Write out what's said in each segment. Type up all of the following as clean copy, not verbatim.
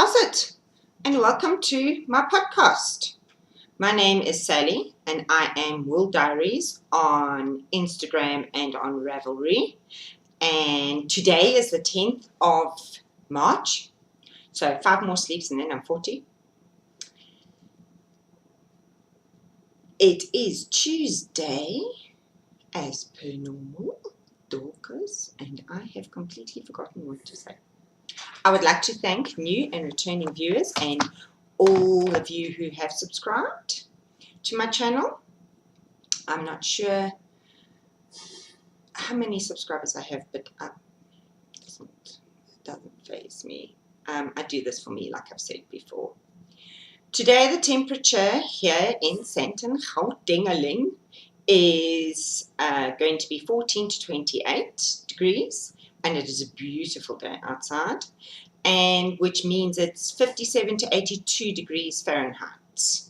How's it? And welcome to my podcast. My name is Sally and I am Wool Diaries on Instagram and on Ravelry. And today is the 10th of March. So 5 more sleeps and then I'm 40. It is Tuesday as per normal, Dorcas, and I have completely forgotten what to say. I would like to thank new and returning viewers and all of you who have subscribed to my channel. I'm not sure how many subscribers I have, but it doesn't faze me. I do this for me, like I've said before. Today, the temperature here in Sandton, Gauteng is going to be 14 to 28 degrees, and it is a beautiful day outside, and which means it's 57 to 82 degrees Fahrenheit.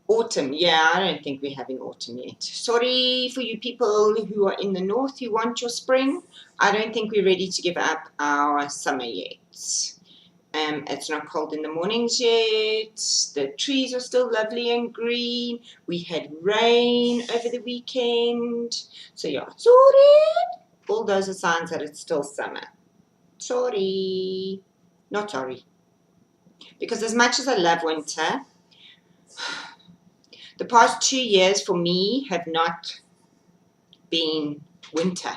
Autumn, yeah, I don't think we're having autumn yet. Sorry for you people who are in the north who want your spring. I don't think we're ready to give up our summer yet. It's not cold in the mornings yet. The trees are still lovely and green. We had rain over the weekend. So yeah, sorry. All those are signs that it's still summer. Sorry. Not sorry. Because as much as I love winter, the past 2 years for me have not been winter.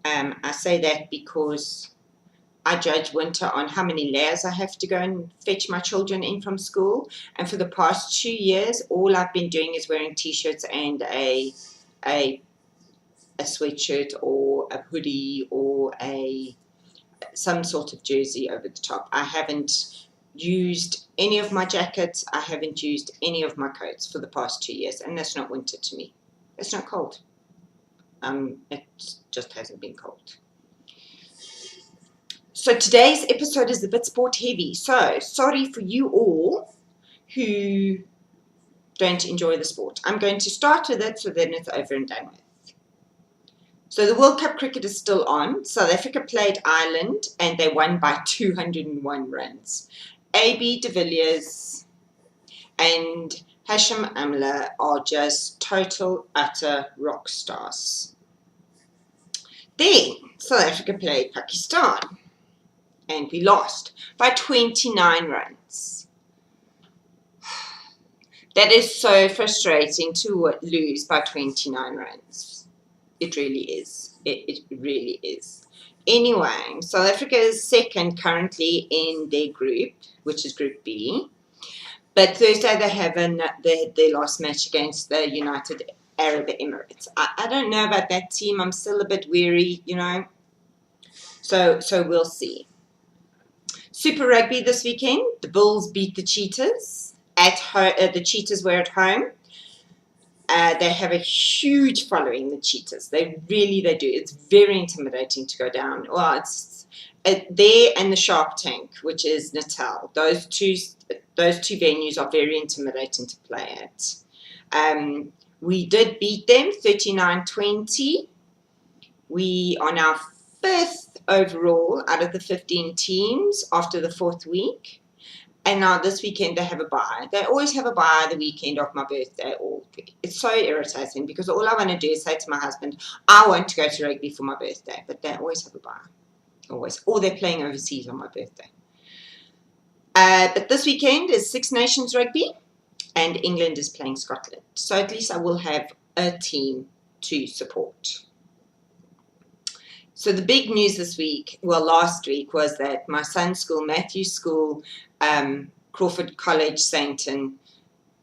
I say that because I judge winter on how many layers I have to go and fetch my children in from school. And for the past 2 years, all I've been doing is wearing t-shirts and a sweatshirt or a hoodie or some sort of jersey over the top. I haven't used any of my jackets. I haven't used any of my coats for the past 2 years, and that's not winter to me. It's not cold. It just hasn't been cold. So today's episode is a bit sport heavy. So sorry for you all who don't enjoy the sport. I'm going to start with it so then it's over and done with. So the World Cup cricket is still on. South Africa played Ireland and they won by 201 runs. AB de Villiers and Hashim Amla are just total, utter rock stars. Then South Africa played Pakistan and we lost by 29 runs. That is so frustrating to lose by 29 runs. It really is. It really is. Anyway, South Africa is second currently in their group, which is Group B. But Thursday they have their last match against the United Arab Emirates. I don't know about that team. I'm still a bit weary, you know. So we'll see. Super Rugby this weekend. The Bulls beat the Cheetahs. The Cheetahs were at home. They have a huge following, the Cheetahs. They do. It's very intimidating to go down. Well, it's there and the Shark Tank, which is Natal. Those two venues are very intimidating to play at. We did beat them 39-20. We are now 5th overall out of the 15 teams after the 4th week. And now this weekend they have a bye. They always have a bye the weekend of my birthday. It's so irritating because all I want to do is say to my husband, I want to go to rugby for my birthday. But they always have a bye. Always. Or they're playing overseas on my birthday. But this weekend is Six Nations Rugby and England is playing Scotland. So at least I will have a team to support. So the big news last week, was that my son's school, Matthew's school, Crawford College, Sandton,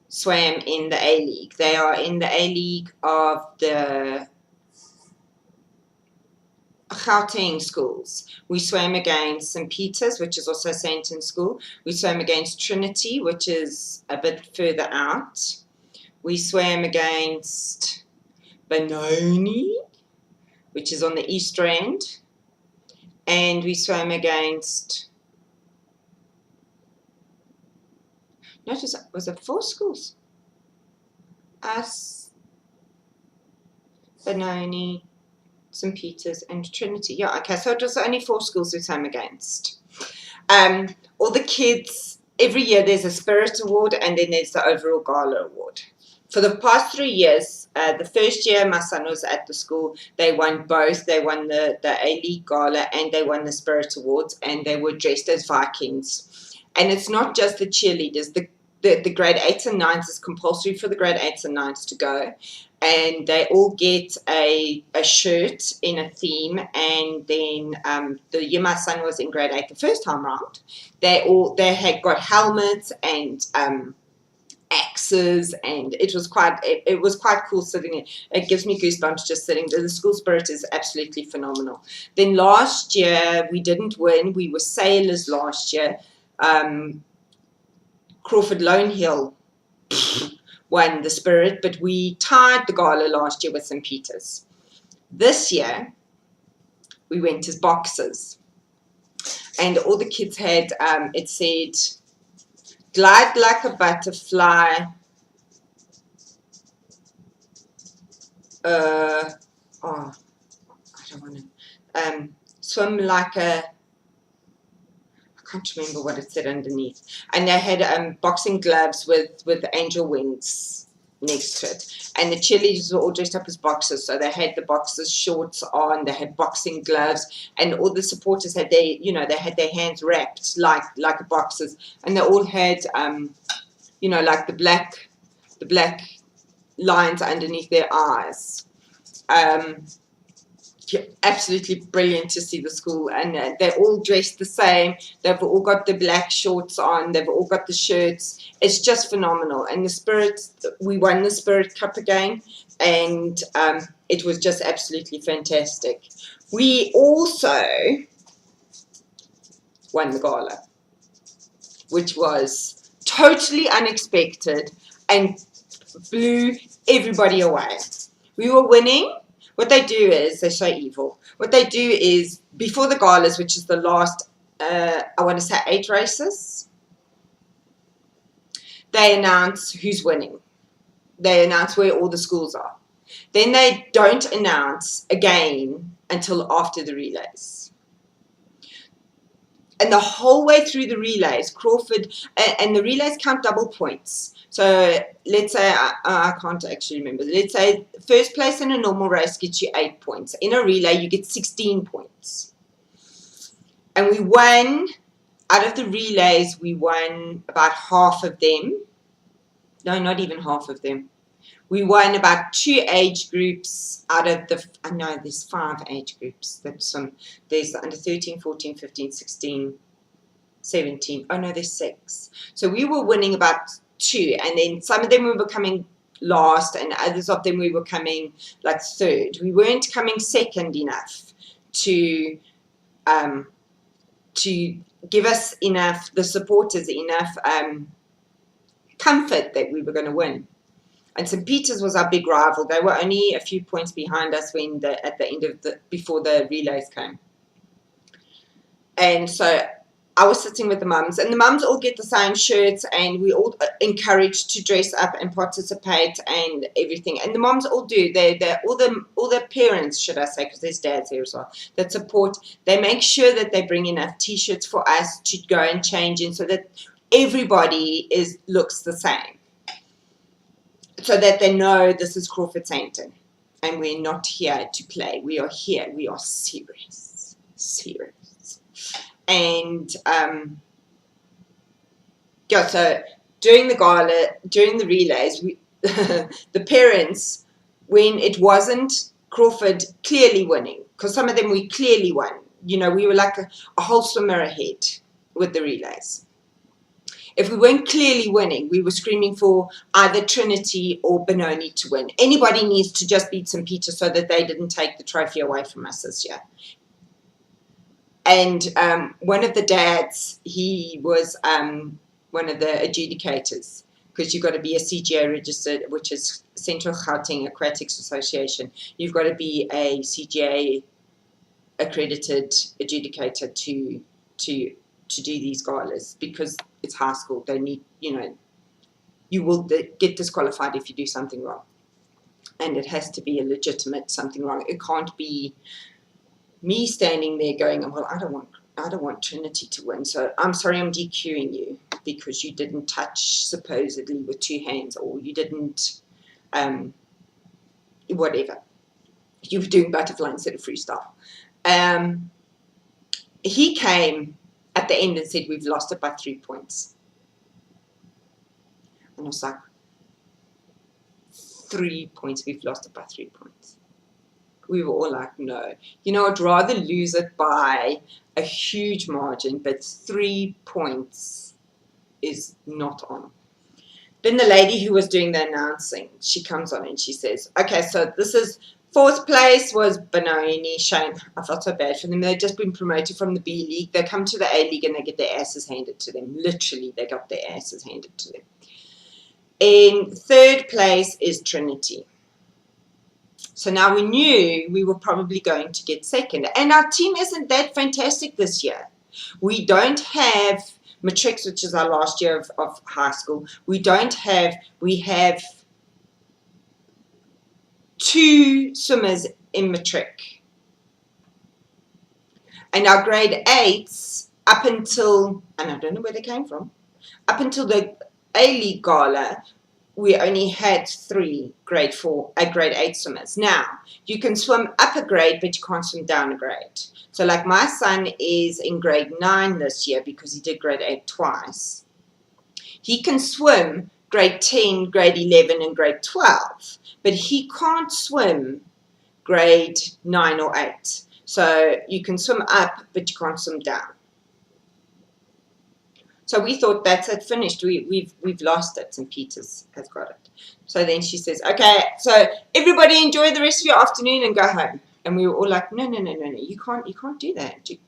swam in the A-League. They are in the A-League of the Gauteng schools. We swam against St. Peter's, which is also Sandton School. We swam against Trinity, which is a bit further out. We swam against Benoni, which is on the East Rand. And we swam against... Notice, was it 4 schools? Us, Benoni, St. Peter's and Trinity. Yeah, okay, so it was only 4 schools we swam against. All the kids, every year there's a Spirit Award and then there's the overall Gala Award. For the past 3 years, the first year my son was at the school, they won both. They won the A-League Gala and they won the Spirit Awards, and they were dressed as Vikings. And it's not just the cheerleaders. The grade 8s and 9s is compulsory for the grade 8s and 9s to go. And they all get a shirt in a theme. And then the year my son was in grade 8 the first time round, they had got helmets and axes, and it was quite cool sitting in. It gives me goosebumps just sitting there. The school spirit is absolutely phenomenal. Then last year we didn't win. We were sailors last year. Crawford Lone Hill won the Spirit, but we tied the Gala last year with St. Peter's. This year, we went as boxers. And all the kids had, it said, glide like a butterfly, I don't want to, swim like a, I can't remember what it said underneath. And they had boxing gloves with angel wings next to it. And the cheerleaders were all dressed up as boxers. So they had the boxers' shorts on, they had boxing gloves, and all the supporters had they had their hands wrapped like boxers. And they all had, like the black lines underneath their eyes. Absolutely brilliant to see the school, and they're all dressed the same. They've all got the black shorts on, they've all got the shirts. It's just phenomenal. And the Spirit, we won the Spirit Cup again, and it was just absolutely fantastic. We also won the Gala, which was totally unexpected and blew everybody away. We were winning. What they do is, they're so evil. What they do is, before the galas, which is the last, I want to say 8 races, they announce who's winning. They announce where all the schools are. Then they don't announce again until after the relays. And the whole way through the relays, Crawford, and the relays count double points. So let's say, I can't actually remember. Let's say first place in a normal race gets you 8 points. In a relay, you get 16 points. And we won, out of the relays, we won about half of them. No, not even half of them. We won about 2 age groups out of the, I know there's 5 age groups. There's the under 13, 14, 15, 16, 17. Oh no, there's 6. So we were winning about 2, and then some of them we were coming last, and others of them we were coming like 3rd. We weren't coming second enough to give us enough, the supporters enough comfort that we were going to win. And St. Peter's was our big rival. They were only a few points behind us at the end of before the relays came. And so I was sitting with the mums, and the mums all get the same shirts, and we all encouraged to dress up and participate and everything. And the mums all do. All the parents, should I say, because there's dads here as well, that support. They make sure that they bring enough T-shirts for us to go and change in, so that everybody looks the same, so that they know this is Crawford Sainton, and we're not here to play. We are here. We are serious. And so during the gala, during the relays, the parents, when it wasn't Crawford clearly winning, because some of them we clearly won, we were like a whole swimmer ahead with the relays. If we weren't clearly winning, we were screaming for either Trinity or Benoni to win. Anybody needs to just beat St. Peter so that they didn't take the trophy away from us this year. And one of the dads, he was one of the adjudicators, because you've got to be a CGA registered, which is Central Gauteng Aquatics Association. You've got to be a CGA accredited adjudicator to do these galas, because it's high school. They need, you will get disqualified if you do something wrong. And it has to be a legitimate something wrong. It can't be me standing there going, well, I don't I don't want Trinity to win, so I'm sorry I'm DQing you because you didn't touch supposedly with 2 hands, or you didn't, whatever. You were doing butterfly instead of freestyle. He came at the end and said, we've lost it by 3 points. And I was like, 3 points, we've lost it by 3 points. We were all like, no. You know, I'd rather lose it by a huge margin, but 3 points is not on. Then the lady who was doing the announcing, she comes on and she says, okay, so this is 4th place was Benoni. Shame. I felt so bad for them. They'd just been promoted from the B League. They come to the A League and they get their asses handed to them. Literally, they got their asses handed to them. In 3rd place is Trinity. So now we knew we were probably going to get 2nd. And our team isn't that fantastic this year. We don't have Matrix, which is our last year of high school. We have 2 swimmers in Matric. And our grade 8s, up until, and I don't know where they came from, up until the A-League Gala, we only had 3 grade 8 swimmers. Now, you can swim up a grade, but you can't swim down a grade. So like my son is in grade 9 this year because he did grade 8 twice. He can swim grade 10, grade 11, and grade 12, but he can't swim grade 9 or 8. So you can swim up, but you can't swim down. So we thought that's it, finished. We've lost it. St. Peter's has got it. So then she says, okay, so everybody enjoy the rest of your afternoon and go home. And we were all like, no, you can't do that. You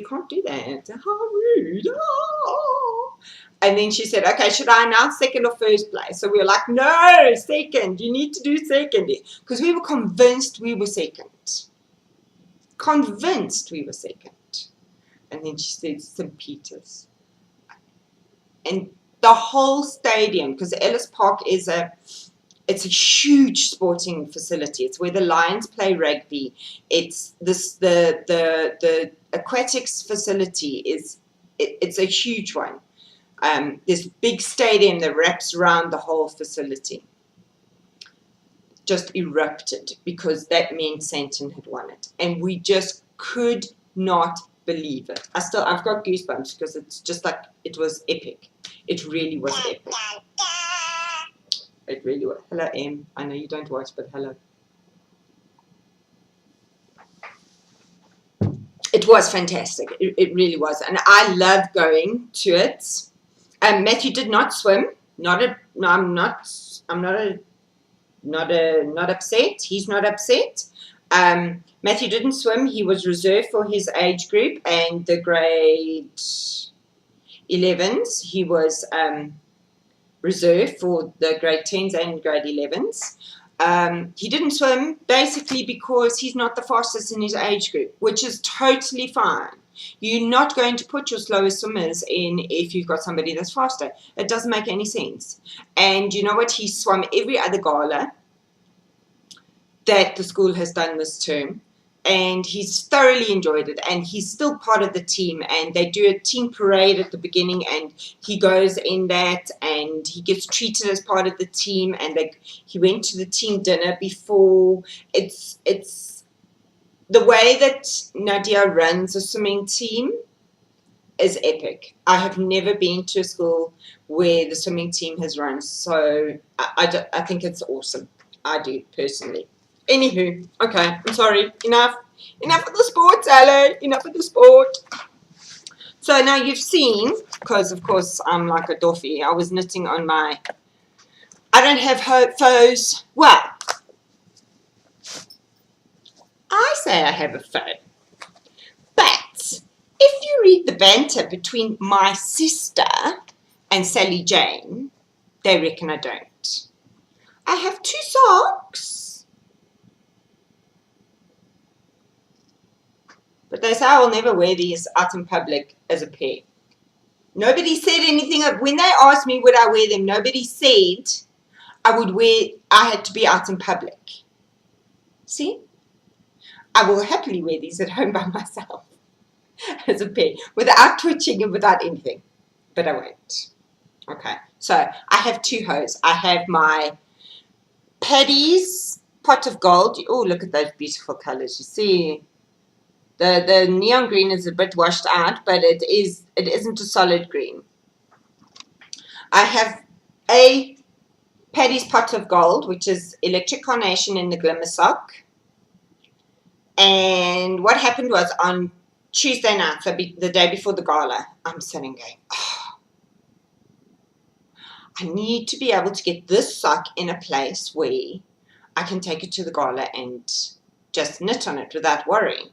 can't do that. How rude. Oh. And then she said, okay, should I announce 2nd or 1st place? So we were like, no, 2nd. You need to do 2nd. Because we were convinced we were 2nd. Convinced we were 2nd. And then she said, St. Peter's. And the whole stadium, because Ellis Park is it's a huge sporting facility. It's where the Lions play rugby. It's the aquatics facility it's a huge one. This big stadium that wraps around the whole facility just erupted because that meant Sandton had won it, and we just could not believe it. I've got goosebumps because it's just like it was epic. It really was epic. It really was. Hello, Em. I know you don't watch, but hello. It was fantastic. It really was, and I loved going to it. Matthew did not swim. I'm not upset. He's not upset. Matthew didn't swim. He was reserved for his age group, and the grade 11s, he was reserved for the grade 10s and grade 11s. He didn't swim basically because he's not the fastest in his age group, which is totally fine. You're not going to put your slowest swimmers in if you've got somebody that's faster. It doesn't make any sense. And you know what? He swam every other gala that the school has done this term, and he's thoroughly enjoyed it, and he's still part of the team, and they do a team parade at the beginning, and he goes in that, and he gets treated as part of the team, and he went to the team dinner before. It's the way that Nadia runs a swimming team is epic. I have never been to a school where the swimming team has run, so I think it's awesome. I do, personally. Anywho, okay, I'm sorry. Enough of the sport, Sally. Enough of the sport. So now you've seen, because of course I'm like a doffy, I was knitting on my, I don't have foes. Well, I say I have a foe. But if you read the banter between my sister and Sally Jane, they reckon I don't. I have 2 socks. But they say I will never wear these out in public as a pair. Nobody said anything. When they asked me would I wear them, nobody said I had to be out in public. See? I will happily wear these at home by myself. as a pet without twitching and without anything. But I won't. Okay, so I have two hoes. I have my Paddy's Pot of Gold. Oh, look at those beautiful colors. You see, the neon green is a bit washed out, but it isn't a solid green. I have a Paddy's Pot of Gold, which is Electric Carnation in the Glimmer Sock. And what happened was on Tuesday night, so the day before the gala, I'm sitting going, oh, I need to be able to get this sock in a place where I can take it to the gala and just knit on it without worrying.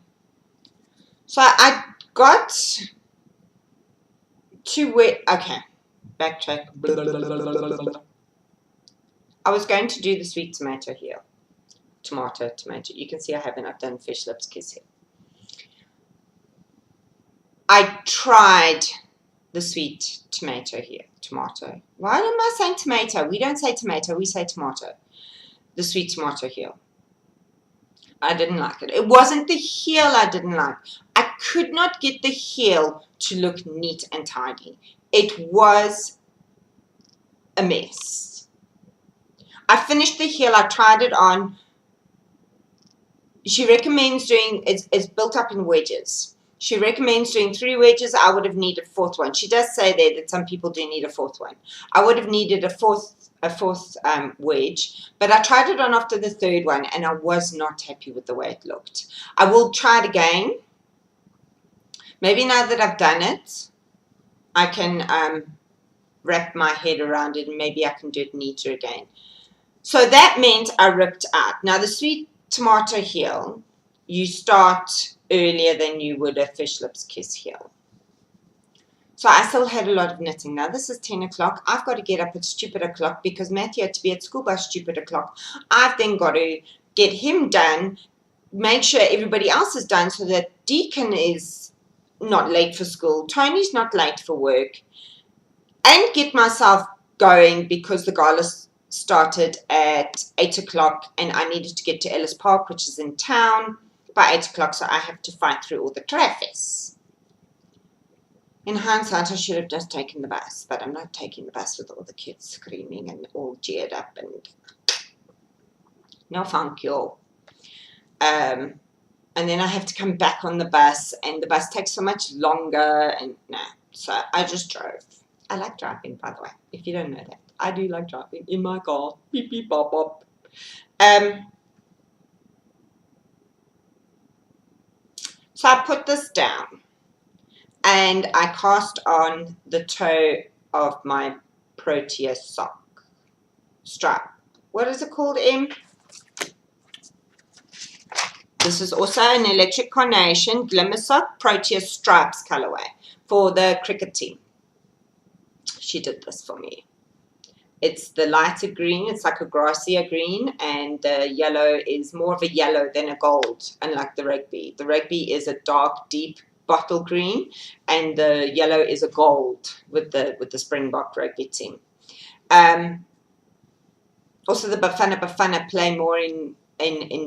So I got to where, okay, backtrack. I was going to do the sweet tomato heel. Tomato. You can see I haven't. I've done fish lips kiss here. I tried the sweet tomato here. Tomato. Why am I saying tomato? We don't say tomato. We say tomato. The sweet tomato heel. I didn't like it. It wasn't the heel I didn't like. I could not get the heel to look neat and tidy. It was a mess. I finished the heel. I tried it on. She recommends doing, it's built up in wedges. She recommends doing 3 wedges. I would have needed a 4th one. She does say there that some people do need a 4th one. I would have needed a fourth wedge, but I tried it on after the 3rd one, and I was not happy with the way it looked. I will try it again. Maybe now that I've done it, I can wrap my head around it, and maybe I can do it neater again. So that meant I ripped out. Now the sweet tomato heel, you start earlier than you would a fish lips kiss heel. So I still had a lot of knitting. Now this is 10 o'clock. I've got to get up at stupid o'clock because Matthew had to be at school by stupid o'clock. I've then got to get him done, make sure everybody else is done so that Deacon is not late for school, Tony's not late for work, and get myself going because the gala started at 8 o'clock and I needed to get to Ellis Park, which is in town, by 8 o'clock, so I have to fight through all the traffic. In hindsight, I should have just taken the bus, but I'm not taking the bus with all the kids screaming and all geared up and no thank you. And then I have to come back on the bus, and the bus takes so much longer, and no, so I just drove. I like driving, by the way, if you don't know that. I do like driving in my car. Beep, beep, bop, bop. So I put this down and I cast on the toe of my Protea sock strap. What is it called, Em? This is also an Electric Carnation Glimmer Sock Protea Stripes colorway for the cricket team. She did this for me. It's the lighter green, it's like a grassier green, and the yellow is more of a yellow than a gold, unlike the rugby. The rugby is a dark, deep bottle green, and the yellow is a gold with the Springbok rugby team. Also, the Bafana play more in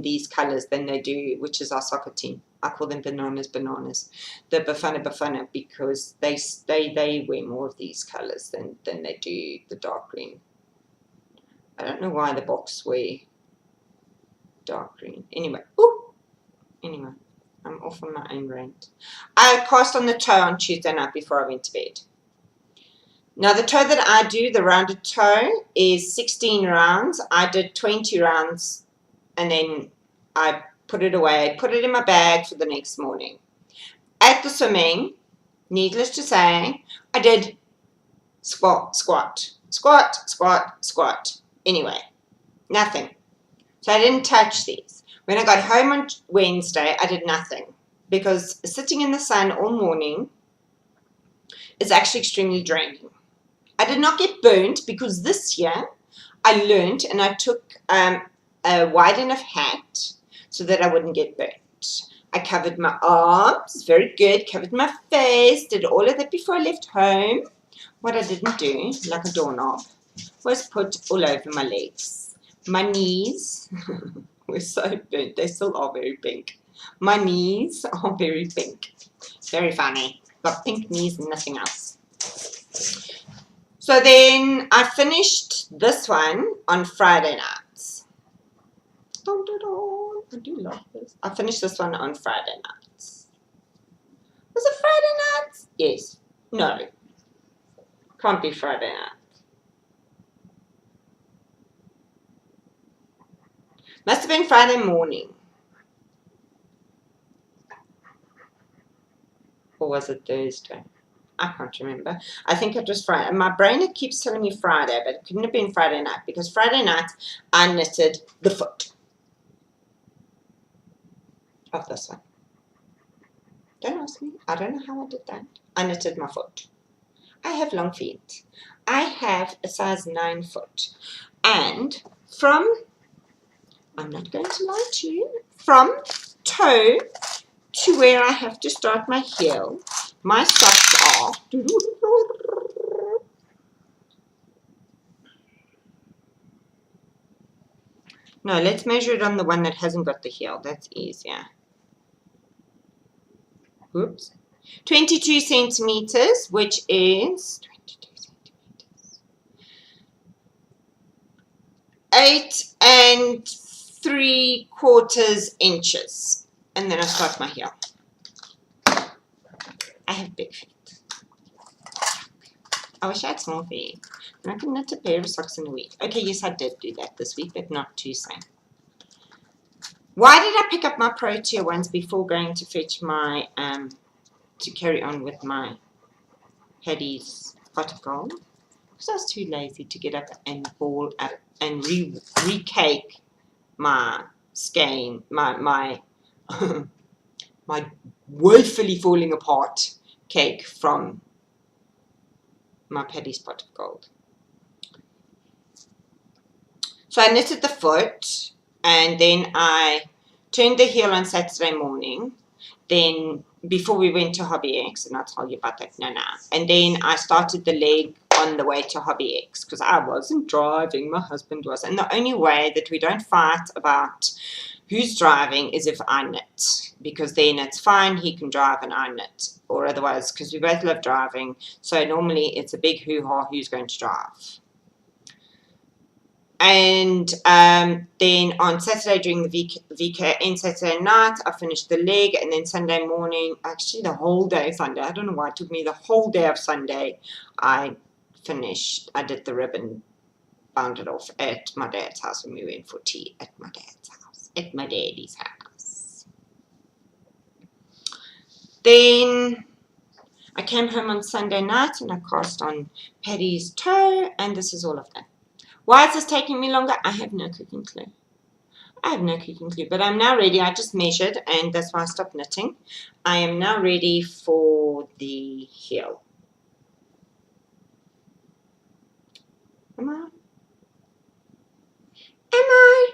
these colors than they do, which is our soccer team. I call them bananas. The Bafana because they wear more of these colors than they do the dark green. I don't know why the Boks wear dark green. Anyway, I'm off on my own rant. I cast on the toe on Tuesday night before I went to bed. Now the toe that I do, the rounded toe, is 16 rounds. I did 20 rounds and then I put it away, put it in my bag for the next morning. At the swimming, needless to say, I did squat. Anyway, nothing. So I didn't touch these. When I got home on Wednesday, I did nothing because sitting in the sun all morning is actually extremely draining. I did not get burnt because this year I learned and I took a wide enough hat so that I wouldn't get burnt. I covered my arms, very good, covered my face, did all of that before I left home. What I didn't do, like a doorknob, was put all over my legs. My knees were so burnt. They still are very pink. My knees are very pink. Very funny. Got pink knees and nothing else. So then I finished this one on Friday nights. Dun, dun, dun. I do love this. I finished this one on Friday nights. Was it Friday nights? Yes. No. Can't be Friday night. Must have been Friday morning. Or was it Thursday? I can't remember. I think it was Friday. My brain, it keeps telling me Friday, but it couldn't have been Friday night because Friday night I knitted the foot of this one. Don't ask me. I don't know how I did that. I knitted my foot. I have long feet. I have a size 9 foot. And from, I'm not going to lie to you, from toe to where I have to start my heel, my socks are no, let's measure it on the one that hasn't got the heel. That's easier. Oops. 22 centimeters, which is 22 centimeters. 8 3/4 inches. And then I start my heel. I have big feet. I wish I had small feet. And I can knit a pair of socks in a week. Okay, yes, I did do that this week, but not too soon. Why did I pick up my Pro Tier ones before going to fetch my, to carry on with my Paddy's pot of gold? Because I was too lazy to get up and ball up and recake my skein, my my woefully falling apart cake from my Paddy's pot of gold. So I knitted the foot, and then I turned the heel on Saturday morning. Then before we went to Hobby X, and I'll tell you about that now. And then I started the leg on the way to Hobby X because I wasn't driving, my husband was. And the only way that we don't fight about who's driving is if I knit, because then it's fine, he can drive and I knit, or otherwise, because we both love driving, so normally it's a big hoo-ha who's going to drive. And then on Saturday during the VKN Saturday night, I finished the leg, and then Sunday morning, actually the whole day Sunday, I don't know why it took me the whole day of Sunday, I did the ribbon, bound it off at my dad's house when we went for tea at my dad's house, at my daddy's house. Then I came home on Sunday night and I cast on Paddy's toe, and this is all of that. Why is this taking me longer? I have no cooking clue. I have no cooking clue, but I'm now ready. I just measured, and that's why I stopped knitting. I am now ready for the heel. Am I? Am I?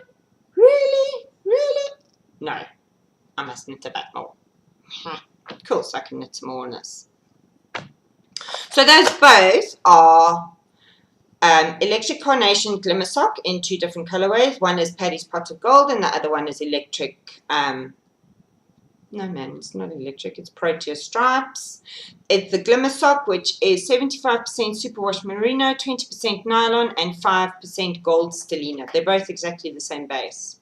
Really? Really? No. I must knit a bit more. Of course, I can knit some more on this. So those both are Electric Carnation Glimmer Sock in 2 different colorways. One is Paddy's Pot of Gold and the other one is Electric, no man, it's not electric, it's Pro Tier Stripes. It's the Glimmer Sock, which is 75% superwash merino, 20% nylon and 5% gold stellina. They're both exactly the same base.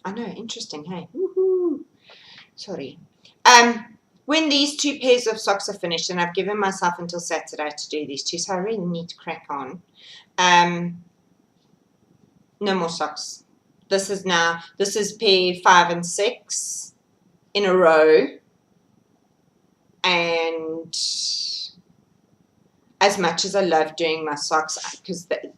I know, interesting, hey? Woohoo! Sorry. When these 2 pairs of socks are finished, and I've given myself until Saturday to do these 2, so I really need to crack on. No more socks. This is pair 5 and 6 in a row, and as much as I love doing my socks, because I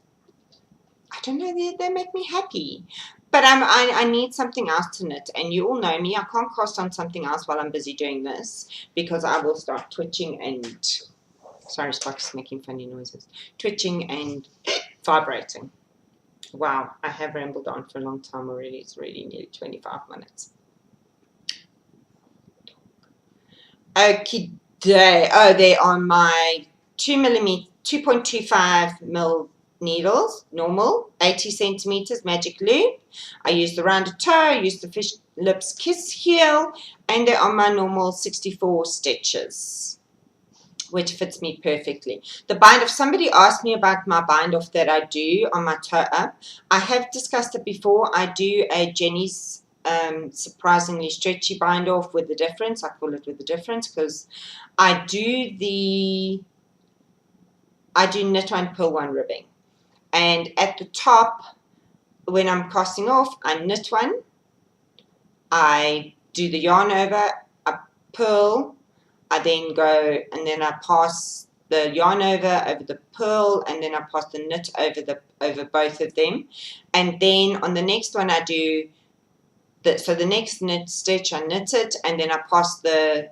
don't know, they make me happy. But I need something else to knit, and you all know me, I can't cast on something else while I'm busy doing this, because I will start twitching and, sorry, Spark's making funny noises, twitching and vibrating. Wow, I have rambled on for a long time already. It's really nearly 25 minutes. Okay, oh, they are my 2.25 mil needles, normal, 80 centimeters magic loop. I use the rounded toe, I use the Fish Lips Kiss heel, and they are my normal 64 stitches, which fits me perfectly. The bind off, somebody asked me about my bind off that I do on my toe up. I have discussed it before. I do a Jenny's surprisingly stretchy bind off with the difference. I call it with the difference because I do knit one, purl one ribbing. And at the top, when I'm casting off, I knit one, I do the yarn over, I purl, I then go and then I pass the yarn over the purl, and then I pass the knit over both of them. And then on the next one I do the next knit stitch I knit it, and then I pass the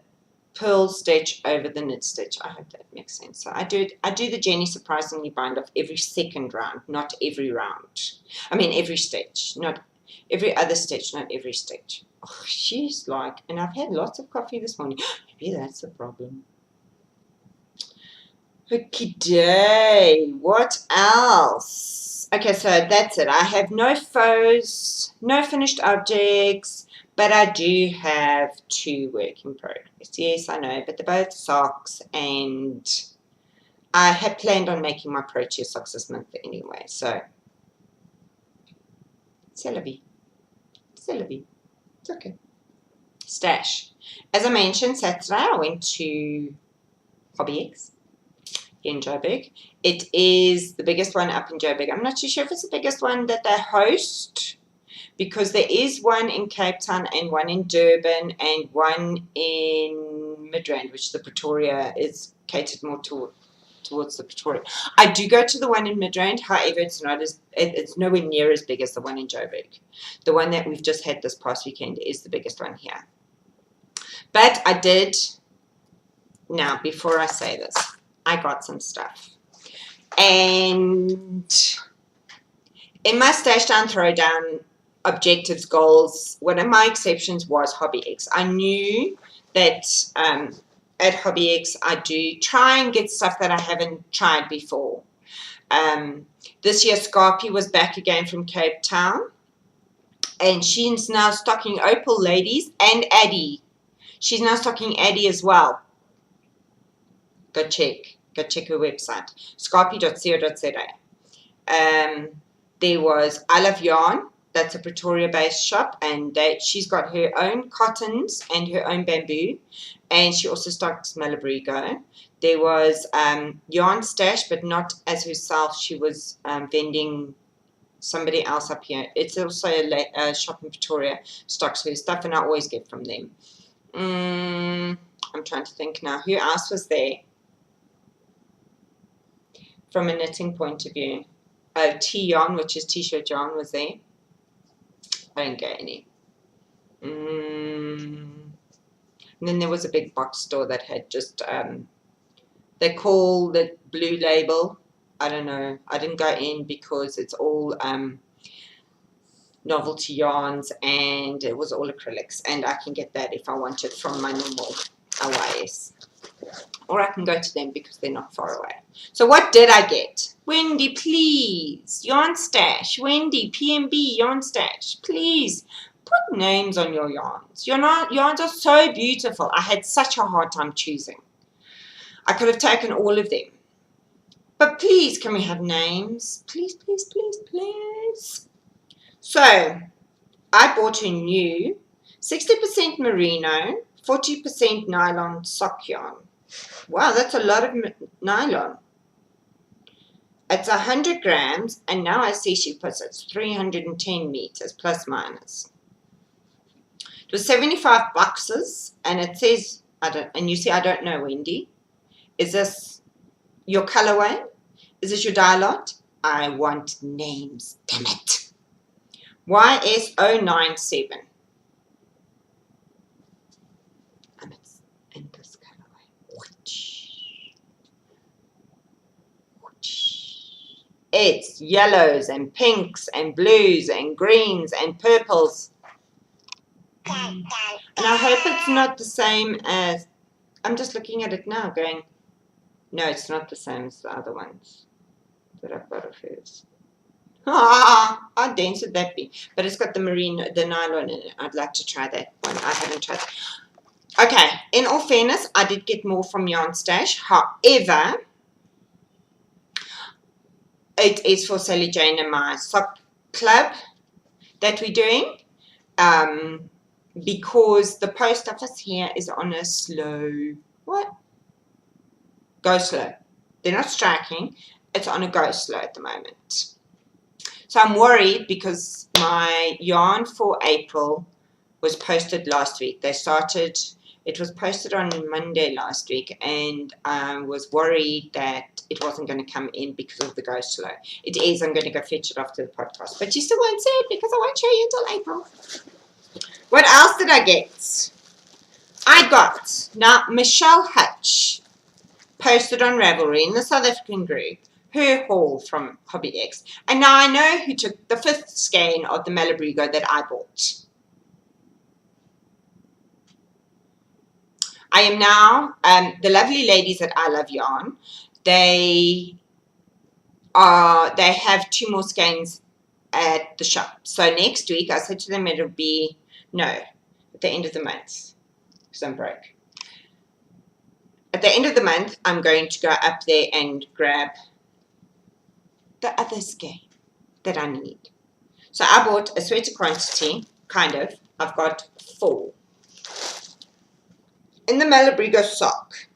purl stitch over the knit stitch. I hope that makes sense. So I do the Jenny surprisingly bind off every second round, not every round. I mean every stitch, not every other stitch, not every stitch. Oh, she's like, and I've had lots of coffee this morning. Maybe that's the problem. Okay, day. What else? Okay, so that's it. I have no faux, no finished objects, but I do have 2 work in progress. Yes, I know, but they're both socks, and I had planned on making my Protea socks this month anyway, so c'est la vie. C'est la vie. It's okay. Stash. As I mentioned, Saturday I went to HobbyX in Joburg. It is the biggest one up in Joburg. I'm not too sure if it's the biggest one that they host, because there is one in Cape Town and one in Durban and one in Midrand, which the Pretoria is catered more towards the Pretoria. I do go to the one in Midrand, however, it's nowhere near as big as the one in Joburg. The one that we've just had this past weekend is the biggest one here. But I did, now before I say this, I got some stuff. And in my stash down, throwdown, objectives, goals, one of my exceptions was HobbyX. I knew that at HobbyX I do try and get stuff that I haven't tried before. This year Scarpy was back again from Cape Town, and she's now stocking Opal ladies and Addie. She's now stocking Addie as well. Go check her website, scarpy.co.za. There was I Love Yarn. That's a Pretoria-based shop, and she's got her own cottons and her own bamboo, and she also stocks Malabrigo. There was Yarn Stash, but not as herself. She was vending somebody else up here. It's also a shop in Pretoria, stocks her stuff, and I always get from them. I'm trying to think now. Who else was there from a knitting point of view? Oh, T-Yarn, which is T-shirt yarn, was there. I didn't get any. And then there was a big box store that had just, they call the Blue Label. I don't know. I didn't go in because it's all novelty yarns, and it was all acrylics. And I can get that if I want it from my normal OIS. Or I can go to them because they're not far away. So what did I get? Wendy, please. Yarn Stash. Wendy, PMB, Yarn Stash. Please put names on your yarns. Your yarns are so beautiful. I had such a hard time choosing. I could have taken all of them. But please, can we have names? Please, please, please, please. So I bought a new 60% merino, 40% nylon sock yarn. Wow, that's a lot of nylon. It's 100 grams, and now I see she puts it's 310 meters plus minus. It was 75 boxes, and it says and you see I don't know, Wendy. Is this your colorway? Is this your dye lot? I want names, damn it. YS097. It's in this colorway. It's yellows and pinks and blues and greens and purples. And I hope it's not the same as, I'm just looking at it now going, no, it's not the same as the other ones. that I've got of hers. Ah, how dense would that be? But it's got the merino, the nylon in it. I'd like to try that one. I haven't tried that. Okay, in all fairness, I did get more from Yarn Stash. However, it is for Sally Jane and my sock club that we're doing. Because the post office here is on a slow, what? Go slow. They're not striking. It's on a go slow at the moment. So I'm worried because my yarn for April was posted last week. It was posted on Monday last week, and I was worried that it wasn't going to come in because of the go slow. It is. I'm going to go fetch it after the podcast. But you still won't see it because I won't show you until April. What else did I get? I got, now Michelle Hutch posted on Ravelry in the South African group her haul from Hobby X. And now I know who took the 5th skein of the Malabrigo that I bought. I am now, the lovely ladies at I Love Yarn, they have 2 more skeins at the shop. So next week, I said to them it'll be, no, at the end of the month, because I'm broke. At the end of the month, I'm going to go up there and grab the other skein that I need. So I bought a sweater quantity, kind of. I've got 4. In the Malabrigo sock,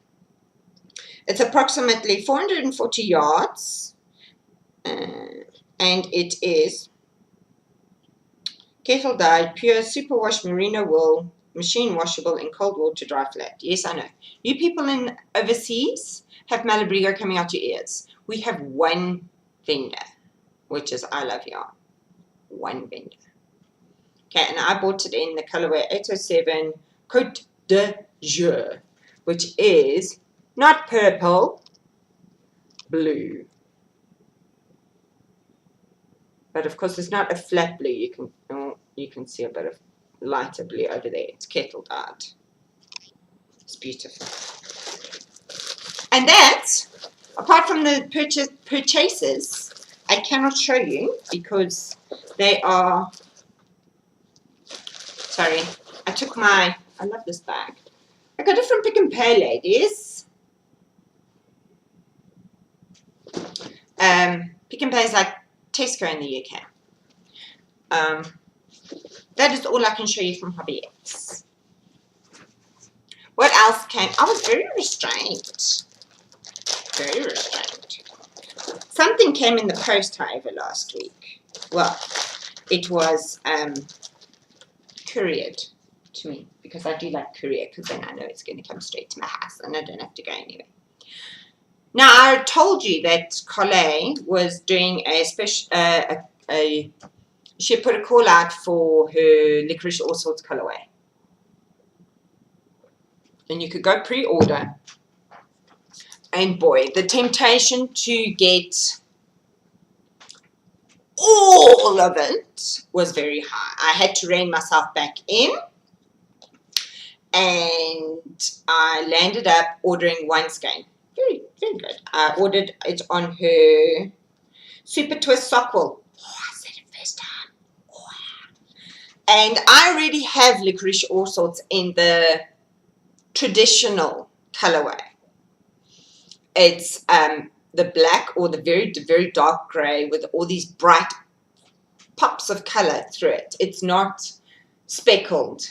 it's approximately 440 yards, and it is kettle dyed, pure superwash merino wool, machine washable in cold water, dry flat. Yes, I know. You people in overseas have Malabrigo coming out your ears. We have one vendor, which is I Love Yarn. One vendor. Okay, and I bought it in the colorway 807 Côte d'Azur, which is not purple, blue. But of course, it's not a flat blue. You can see a bit of lighter blue over there. It's kettle dyed. It's beautiful. And that, apart from the purchases, I cannot show you because they are. Sorry, I love this bag. I got it from Pick n Pay, ladies. Pick n Pay is like Tesco in the UK. That is all I can show you from Hobby X. What else came? I was very restrained. Very restrained. Something came in the post, however, last week. Well, it was couriered to me because I do like courier because then I know it's going to come straight to my house and I don't have to go anywhere. Now, I told you that Collet was doing a special, she put a call out for her Licorice All Sorts colorway. And you could go pre-order. And boy, the temptation to get all of it was very high. I had to rein myself back in. And I landed up ordering one skein. Very, very good. I ordered it on her Super Twist sock wool. Oh, I said it first time. Oh. And I already have Licorice All Sorts in the traditional colorway. It's the black or the very dark grey with all these bright pops of color through it. It's not speckled.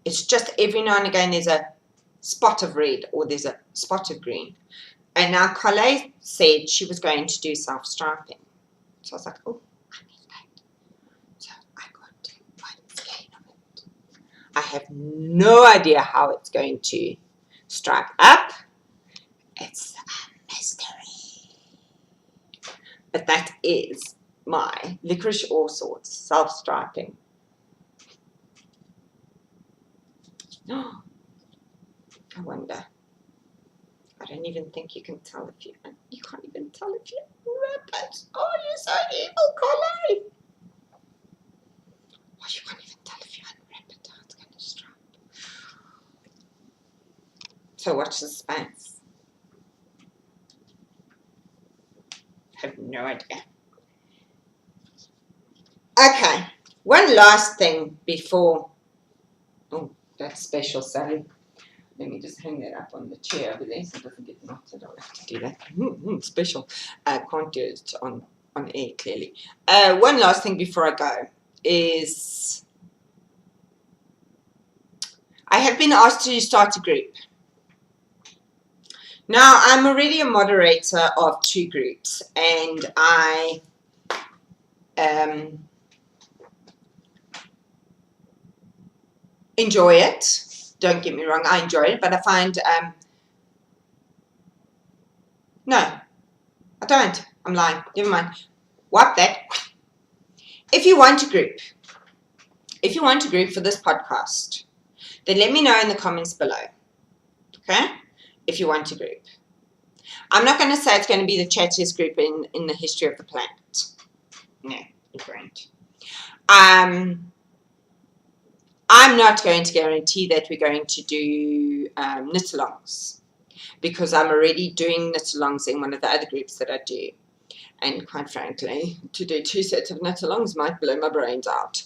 It's just every now and again there's a spot of red or there's a spot of green. And now Colette said she was going to do self-striping. So I was like, oh, I need that. So I got one skein of it. I have no idea how it's going to stripe up. It's a mystery. But that is my Licorice All Sorts self-striping. Oh, I wonder. I don't even think you can tell if you can't even tell if you wrap it. Oh, you're so evil, Collie. Oh, you can't even tell if you unwrap it how it's going to stripe. So watch the space. I have no idea. Okay, one last thing before. Oh, that's special, Sally. Let me just hang that up on the chair over there so it doesn't get knocked. I don't have to do that. Special. I can't do it on air, clearly. One last thing before I go is I have been asked to start a group. Now, I'm already a moderator of 2 groups, and I enjoy it. Don't get me wrong, I enjoy it, but I find, no, I don't. I'm lying. Never mind. Wipe that. If you want a group for this podcast, then let me know in the comments below. Okay? If you want a group. I'm not going to say it's going to be the chattiest group in the history of the planet. No, it won't. I'm not going to guarantee that we're going to do knit-alongs, because I'm already doing knit-alongs in one of the other groups that I do. And quite frankly, to do 2 sets of knit-alongs might blow my brains out.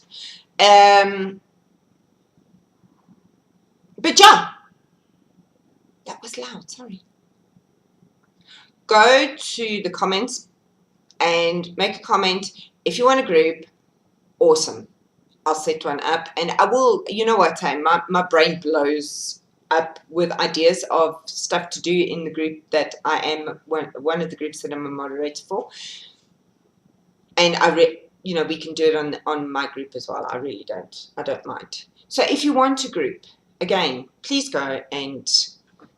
But yeah, that was loud, sorry. Go to the comments and make a comment. If you want a group, awesome. I'll set one up, and I will, you know what, my brain blows up with ideas of stuff to do in the group that I am, one of the groups that I'm a moderator for. And you know, we can do it on my group as well. I don't mind. So if you want a group, again, please go and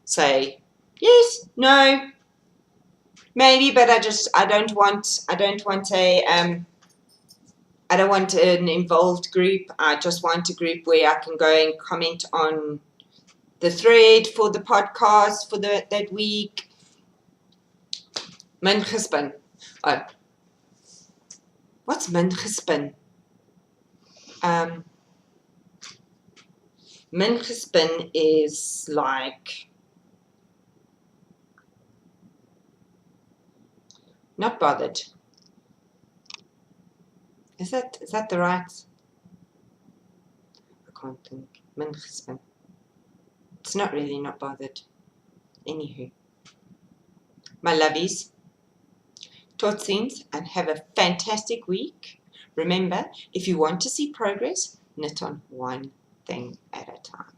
say yes, no, maybe, but I don't want an involved group. I just want a group where I can go and comment on the thread for the podcast for that week. Min gespin. Oh. What's min gespin? Min gespin is like not bothered. Is that the right? I can't think. Min gespin. It's not really not bothered. Anywho. My lovies. Tot ziens and have a fantastic week. Remember, if you want to see progress, knit on one thing at a time.